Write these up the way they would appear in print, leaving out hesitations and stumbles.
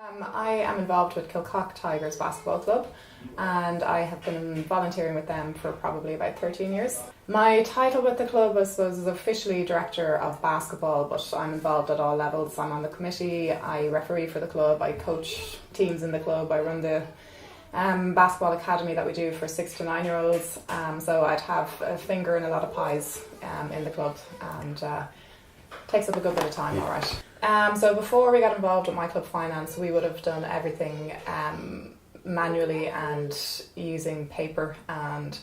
I am involved with Kilcock Tigers Basketball Club, and I have been volunteering with them for probably about 13 years. My title with the club, I suppose, is officially Director of Basketball, but I'm involved at all levels. I'm on the committee, I referee for the club, I coach teams in the club, I run the basketball academy that we do for 6 to 9 year olds, so I'd have a finger in a lot of pies in the club, and takes up a good bit of time, alright. So before we got involved with My Club Finance, we would have done everything manually and using paper and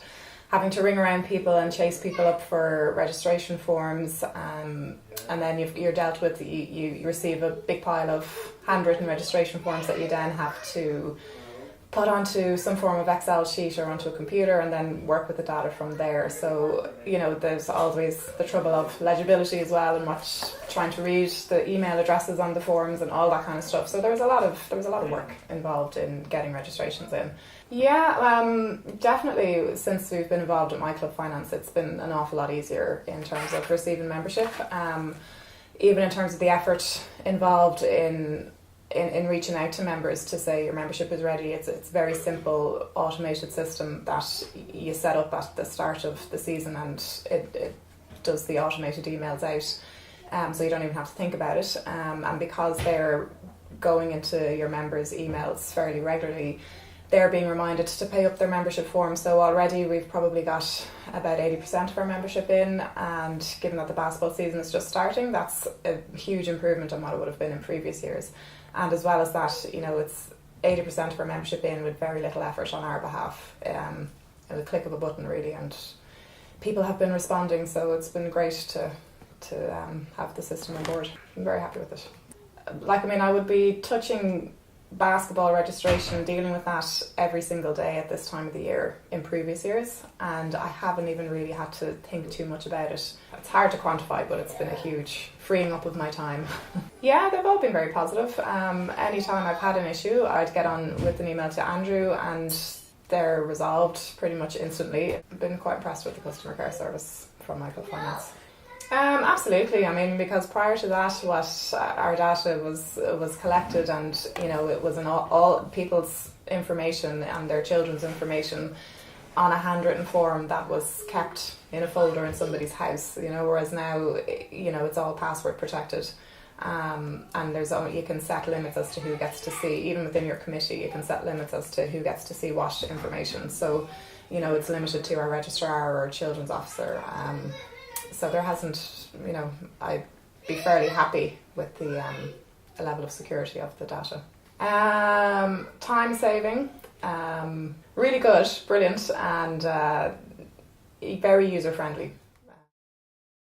having to ring around people and chase people up for registration forms, and then you're dealt with, you receive a big pile of handwritten registration forms that you then have to put onto some form of Excel sheet or onto a computer and then work with the data from there. So, you know, there's always the trouble of legibility as well, and trying to read the email addresses on the forms and all that kind of stuff. So there was a lot of work involved in getting registrations in. Yeah, definitely since we've been involved at My Club Finance, it's been an awful lot easier in terms of receiving membership. Even in terms of the effort involved in reaching out to members to say your membership is ready. It's a very simple automated system that you set up at the start of the season, and it does the automated emails out, so you don't even have to think about it, and because they're going into your members' emails fairly regularly, they're being reminded to pay up their membership form. So already we've probably got about 80% of our membership in, and given that the basketball season is just starting, that's a huge improvement on what it would have been in previous years. And as well as that, you know, it's 80% of our membership in with very little effort on our behalf, at the click of a button really, and people have been responding, so it's been great to have the system on board. I'm very happy with it. Like, I mean, I would be touching basketball registration, dealing with that every single day at this time of the year in previous years, and I haven't even really had to think too much about it. It's hard to quantify, but it's been a huge freeing up of my time. Yeah, they've all been very positive. Anytime I've had an issue, I'd get on with an email to Andrew and they're resolved pretty much instantly. I've been quite impressed with the customer care service from My Club Finance. Absolutely. I mean, because prior to that, what our data was collected, and you know, it was all people's information and their children's information on a handwritten form that was kept in a folder in somebody's house. You know, whereas now, you know, it's all password protected, and you can set limits as to who gets to see. Even within your committee, you can set limits as to who gets to see what information. So, you know, it's limited to our registrar or children's officer. So there hasn't, you know, I'd be fairly happy with the level of security of the data. Time saving, really good, brilliant, and very user friendly.